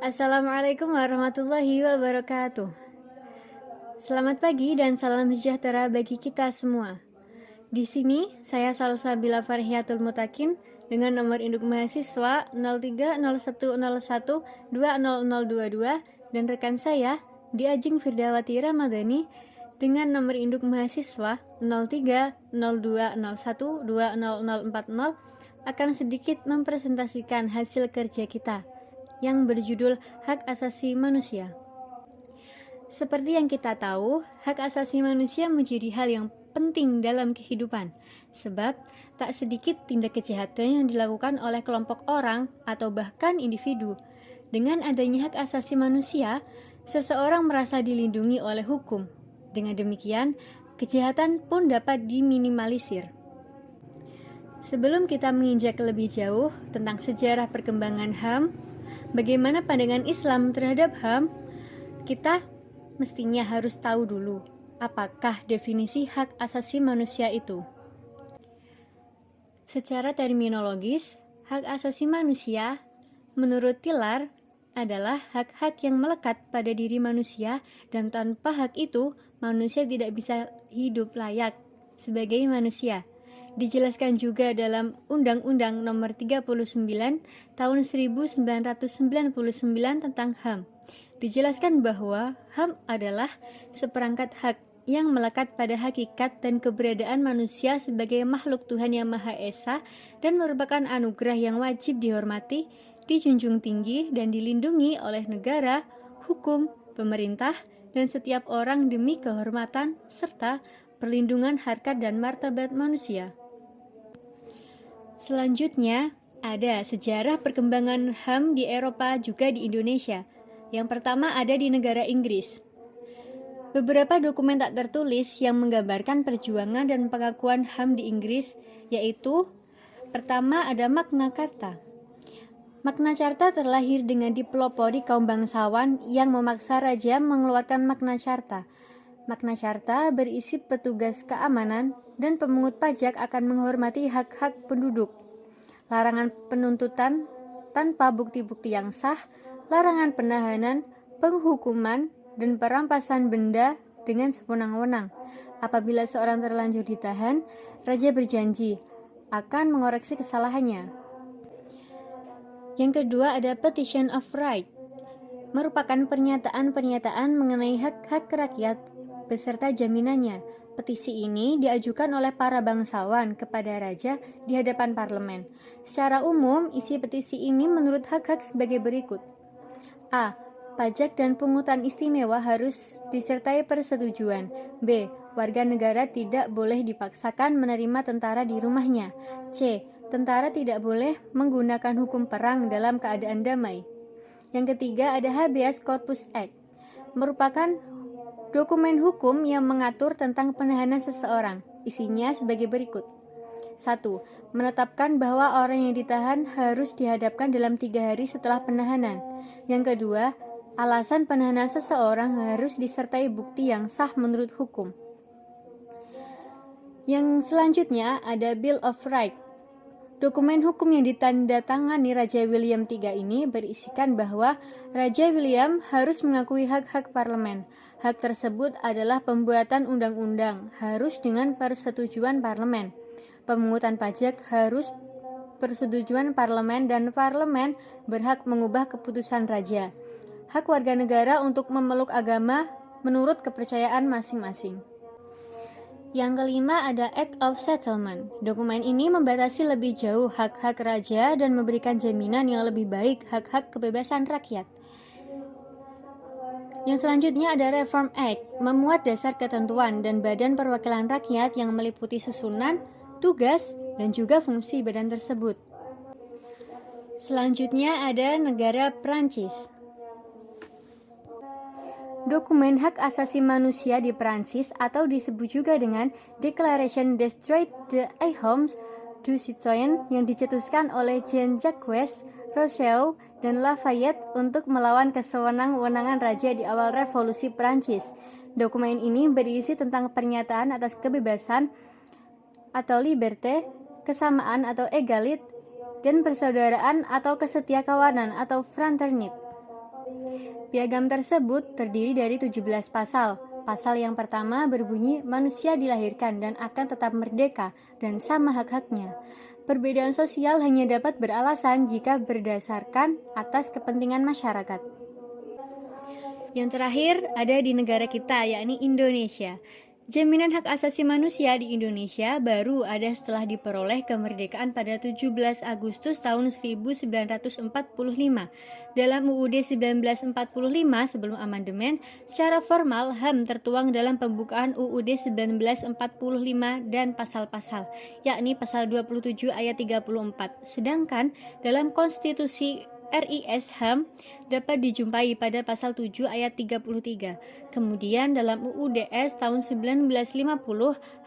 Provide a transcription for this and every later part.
Assalamualaikum warahmatullahi wabarakatuh. Selamat pagi dan salam sejahtera bagi kita semua. Di sini saya Salsabila Farhiatul Mutakin dengan nomor induk mahasiswa 030101200022 dan rekan saya Diajeng Firdawati Ramadhani dengan nomor induk mahasiswa 030201200040 akan sedikit mempresentasikan hasil kerja kita yang berjudul Hak Asasi Manusia. Seperti yang kita tahu, hak asasi manusia menjadi hal yang penting dalam kehidupan, sebab tak sedikit tindak kejahatan yang dilakukan oleh kelompok orang atau bahkan individu. Dengan adanya hak asasi manusia, seseorang merasa dilindungi oleh hukum. Dengan demikian, kejahatan pun dapat diminimalisir. Sebelum kita menginjak lebih jauh tentang sejarah perkembangan HAM, bagaimana pandangan Islam terhadap HAM, kita mestinya harus tahu dulu apakah definisi hak asasi manusia itu. Secara terminologis, hak asasi manusia menurut Tilar adalah hak-hak yang melekat pada diri manusia dan tanpa hak itu manusia tidak bisa hidup layak sebagai manusia. Dijelaskan juga dalam Undang-Undang Nomor 39 Tahun 1999 tentang HAM. Dijelaskan bahwa HAM adalah seperangkat hak yang melekat pada hakikat dan keberadaan manusia sebagai makhluk Tuhan Yang Maha Esa dan merupakan anugerah yang wajib dihormati, dijunjung tinggi dan dilindungi oleh negara, hukum, pemerintah, dan setiap orang demi kehormatan serta perlindungan harkat dan martabat manusia. Selanjutnya, ada sejarah perkembangan HAM di Eropa juga di Indonesia. Yang pertama ada di negara Inggris. Beberapa dokumen tak tertulis yang menggambarkan perjuangan dan pengakuan HAM di Inggris, yaitu pertama ada Magna Carta. Magna Carta terlahir dengan dipelopori kaum bangsawan yang memaksa raja mengeluarkan Magna Carta. Magna Carta berisi petugas keamanan dan pemungut pajak akan menghormati hak-hak penduduk, larangan penuntutan tanpa bukti-bukti yang sah, larangan penahanan, penghukuman, dan perampasan benda dengan sewenang-wenang. Apabila seorang terlanjur ditahan, raja berjanji akan mengoreksi kesalahannya. Yang kedua ada Petition of Right, merupakan pernyataan-pernyataan mengenai hak-hak rakyat beserta jaminannya. Petisi ini diajukan oleh para bangsawan kepada raja di hadapan parlemen. Secara umum, isi petisi ini menurut hak-hak sebagai berikut. A. Pajak dan pungutan istimewa harus disertai persetujuan. B. Warga negara tidak boleh dipaksakan menerima tentara di rumahnya. C. Tentara tidak boleh menggunakan hukum perang dalam keadaan damai. Yang ketiga ada Habeas Corpus Act, merupakan dokumen hukum yang mengatur tentang penahanan seseorang. Isinya sebagai berikut. 1. Menetapkan bahwa orang yang ditahan harus dihadapkan dalam 3 hari setelah penahanan. Yang kedua, alasan penahanan seseorang harus disertai bukti yang sah menurut hukum. Yang selanjutnya ada Bill of Rights. Dokumen hukum yang ditandatangani Raja William III ini berisikan bahwa Raja William harus mengakui hak-hak parlemen. Hak tersebut adalah pembuatan undang-undang, harus dengan persetujuan parlemen. Pemungutan pajak harus persetujuan parlemen dan parlemen berhak mengubah keputusan raja. Hak warga negara untuk memeluk agama menurut kepercayaan masing-masing. Yang kelima ada Act of Settlement. Dokumen ini membatasi lebih jauh hak-hak raja dan memberikan jaminan yang lebih baik hak-hak kebebasan rakyat. Yang selanjutnya ada Reform Act, memuat dasar ketentuan dan badan perwakilan rakyat yang meliputi susunan, tugas, dan juga fungsi badan tersebut. Selanjutnya ada negara Prancis. Dokumen hak asasi manusia di Prancis atau disebut juga dengan Declaration des Droits de l'Homme du Citoyen yang dicetuskan oleh Jean-Jacques Rousseau dan Lafayette untuk melawan kesewenang-wenangan raja di awal revolusi Prancis. Dokumen ini berisi tentang pernyataan atas kebebasan atau liberté, kesamaan atau égalité, dan persaudaraan atau kesetiakawanan atau fraternité. Piagam tersebut terdiri dari 17 pasal. Pasal yang pertama berbunyi manusia dilahirkan dan akan tetap merdeka dan sama hak-haknya. Perbedaan sosial hanya dapat beralasan jika berdasarkan atas kepentingan masyarakat. Yang terakhir ada di negara kita, yakni Indonesia. Jaminan hak asasi manusia di Indonesia baru ada setelah diperoleh kemerdekaan pada 17 Agustus tahun 1945. Dalam UUD 1945 sebelum amandemen, secara formal HAM tertuang dalam pembukaan UUD 1945 dan pasal-pasal, yakni pasal 27 ayat 34. Sedangkan dalam konstitusi RIS HAM dapat dijumpai pada pasal 7 ayat 33. Kemudian dalam UUDS tahun 1950,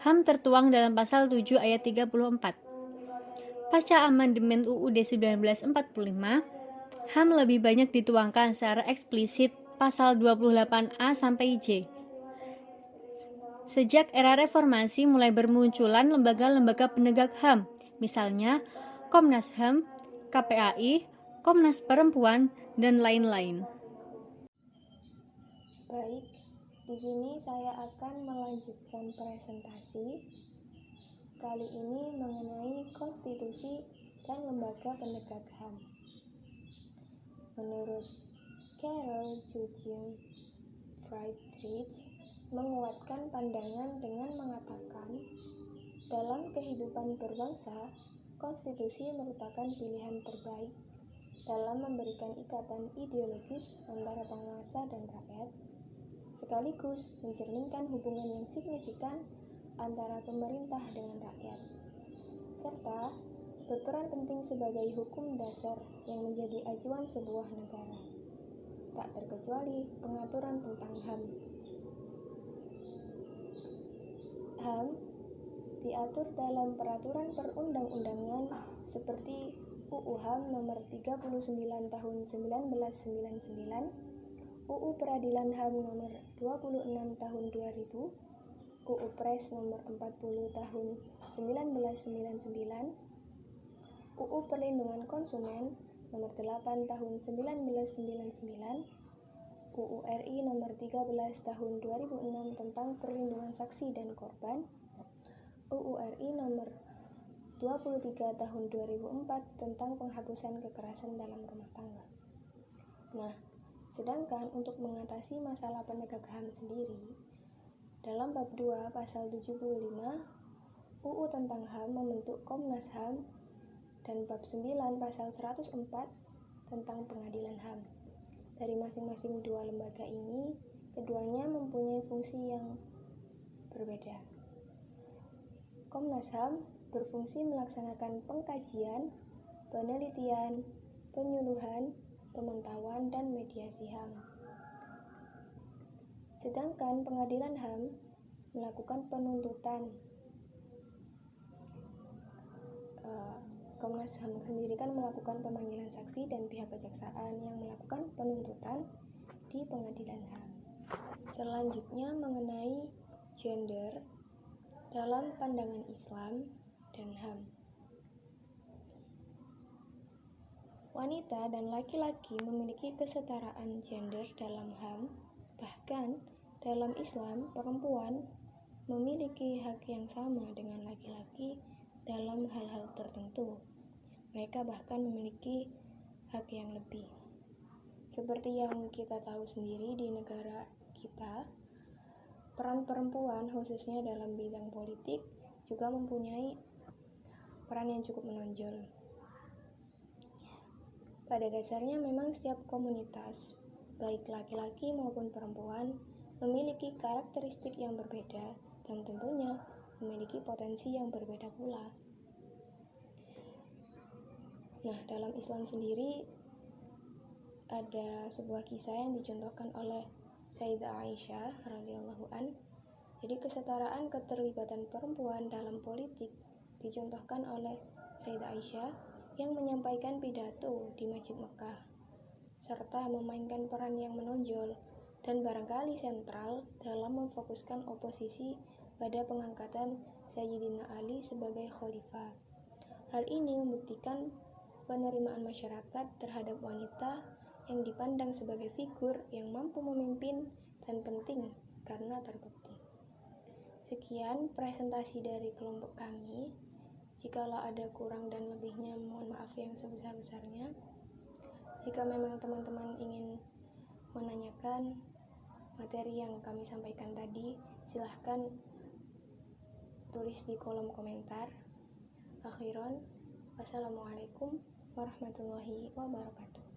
HAM tertuang dalam pasal 7 ayat 34. Pasca amandemen UUD 1945, HAM lebih banyak dituangkan secara eksplisit pasal 28A sampai J. Sejak era reformasi mulai bermunculan lembaga-lembaga penegak HAM, misalnya Komnas HAM, KPAI, Komnas Perempuan, dan lain-lain. Baik, di sini saya akan melanjutkan presentasi kali ini mengenai konstitusi dan lembaga penegak HAM. Menurut Carol Eugene Friedrich menguatkan pandangan dengan mengatakan, dalam kehidupan berbangsa, konstitusi merupakan pilihan terbaik dalam memberikan ikatan ideologis antara penguasa dan rakyat, sekaligus mencerminkan hubungan yang signifikan antara pemerintah dengan rakyat, serta berperan penting sebagai hukum dasar yang menjadi acuan sebuah negara, tak terkecuali pengaturan tentang HAM. HAM diatur dalam peraturan perundang-undangan seperti UU HAM nomor 39 tahun 1999, UU Peradilan HAM nomor 26 tahun 2000, UU Pres nomor 40 tahun 1999, UU Perlindungan Konsumen nomor 8 tahun 1999, UU RI nomor 13 tahun 2006 tentang perlindungan saksi dan korban, UU RI nomor 23 tahun 2004 tentang penghapusan kekerasan dalam rumah tangga. Nah, sedangkan untuk mengatasi masalah penegak HAM sendiri, dalam bab 2 pasal 75, UU tentang HAM membentuk Komnas HAM, dan bab 9 pasal 104 tentang pengadilan HAM. Dari masing-masing dua lembaga ini, keduanya mempunyai fungsi yang berbeda. Komnas HAM berfungsi melaksanakan pengkajian, penelitian, penyuluhan, pemantauan, dan mediasi HAM. Sedangkan pengadilan HAM melakukan penuntutan. Komnas HAM sendiri kan melakukan pemanggilan saksi dan pihak kejaksaan yang melakukan penuntutan di pengadilan HAM. Selanjutnya mengenai gender dalam pandangan Islam dan HAM. Wanita dan laki-laki memiliki kesetaraan gender dalam HAM. Bahkan dalam Islam, perempuan memiliki hak yang sama dengan laki-laki dalam hal-hal tertentu. Mereka bahkan memiliki hak yang lebih. Seperti yang kita tahu sendiri di negara kita, peran perempuan khususnya dalam bidang politik juga mempunyai peran yang cukup menonjol. Pada dasarnya memang setiap komunitas, baik laki-laki maupun perempuan, memiliki karakteristik yang berbeda dan tentunya memiliki potensi yang berbeda pula. Nah, dalam Islam sendiri ada sebuah kisah yang dicontohkan oleh Sayyidah Aisyah radhiyallahu an. Jadi kesetaraan keterlibatan perempuan dalam politik dicontohkan oleh Sayyidah Aisyah yang menyampaikan pidato di Masjid Mekah, serta memainkan peran yang menonjol dan barangkali sentral dalam memfokuskan oposisi pada pengangkatan Sayyidina Ali sebagai khalifah. Hal ini membuktikan penerimaan masyarakat terhadap wanita yang dipandang sebagai figur yang mampu memimpin dan penting karena terbukti. Sekian presentasi dari kelompok kami. Jikalau ada kurang dan lebihnya, mohon maaf yang sebesar-besarnya. Jika memang teman-teman ingin menanyakan materi yang kami sampaikan tadi, silahkan tulis di kolom komentar. Akhiran, wassalamualaikum warahmatullahi wabarakatuh.